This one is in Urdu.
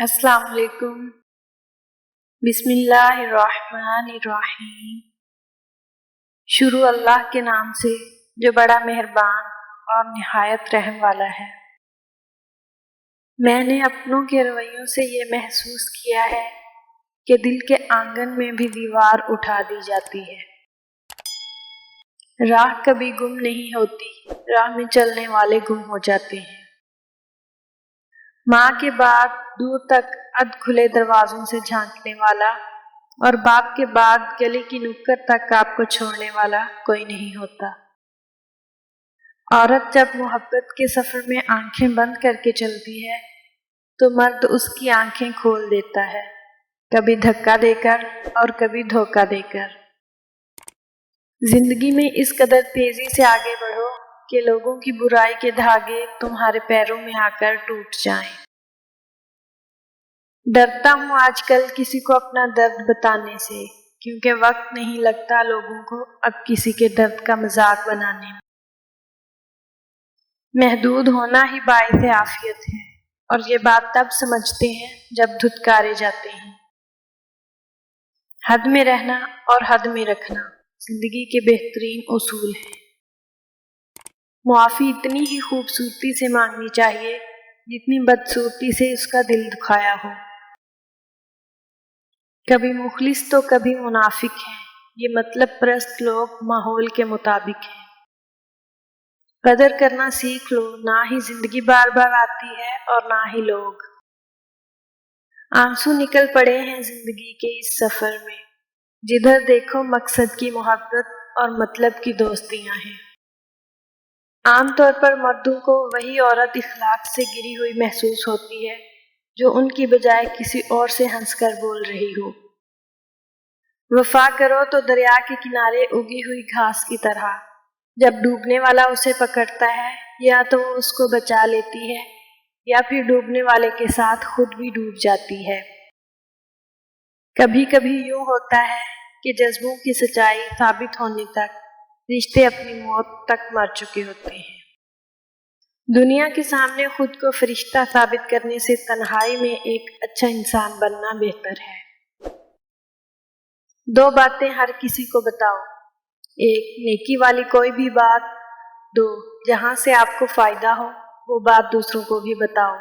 السلام علیکم۔ بسم اللہ الرحمن الرحیم۔ شروع اللہ کے نام سے جو بڑا مہربان اور نہایت رحم والا ہے۔ میں نے اپنوں کے رویوں سے یہ محسوس کیا ہے کہ دل کے آنگن میں بھی دیوار اٹھا دی جاتی ہے۔ راہ کبھی گم نہیں ہوتی، راہ میں چلنے والے گم ہو جاتے ہیں۔ ماں کے بعد دور تک ادھ کھلے دروازوں سے جھانکنے والا اور باپ کے بعد گلے کی نکر تک آپ کو چھوڑنے والا کوئی نہیں ہوتا۔ عورت جب محبت کے سفر میں آنکھیں بند کر کے چلتی ہے تو مرد اس کی آنکھیں کھول دیتا ہے، کبھی دھکا دے کر اور کبھی دھوکہ دے کر۔ زندگی میں اس قدر تیزی سے آگے بڑھو کہ لوگوں کی برائی کے دھاگے تمہارے پیروں میں آ کر ٹوٹ جائیں۔ ڈرتا ہوں آج کل کسی کو اپنا درد بتانے سے، کیونکہ وقت نہیں لگتا لوگوں کو اب کسی کے درد کا مذاق بنانے میں۔ محدود ہونا ہی باعث عافیت ہے، اور یہ بات تب سمجھتے ہیں جب دھتکارے جاتے ہیں۔ حد میں رہنا اور حد میں رکھنا زندگی کے بہترین اصول ہیں۔ معافی اتنی ہی خوبصورتی سے مانگنی چاہیے جتنی بدصورتی سے اس کا دل دکھایا ہو۔ کبھی مخلص تو کبھی منافق ہیں، یہ مطلب پرست لوگ ماحول کے مطابق ہیں۔ قدر کرنا سیکھ لو، نہ ہی زندگی بار بار آتی ہے اور نہ ہی لوگ۔ آنسو نکل پڑے ہیں زندگی کے اس سفر میں، جدھر دیکھو مقصد کی محبت اور مطلب کی دوستیاں ہیں۔ عام طور پر مردوں کو وہی عورت اخلاق سے گری ہوئی محسوس ہوتی ہے جو ان کی بجائے کسی اور سے ہنس کر بول رہی ہو۔ وفا کرو تو دریا کے کنارے اگی ہوئی گھاس کی طرح، جب ڈوبنے والا اسے پکڑتا ہے یا تو وہ اس کو بچا لیتی ہے یا پھر ڈوبنے والے کے ساتھ خود بھی ڈوب جاتی ہے۔ کبھی کبھی یوں ہوتا ہے کہ جذبوں کی سچائی ثابت ہونے تک رشتے اپنی موت تک مر چکے ہوتے ہیں۔ دنیا کے سامنے خود کو فرشتہ ثابت کرنے سے تنہائی میں ایک اچھا انسان بننا بہتر ہے۔ دو باتیں ہر کسی کو بتاؤ، ایک نیکی والی کوئی بھی بات، دو جہاں سے آپ کو فائدہ ہو وہ بات دوسروں کو بھی بتاؤ۔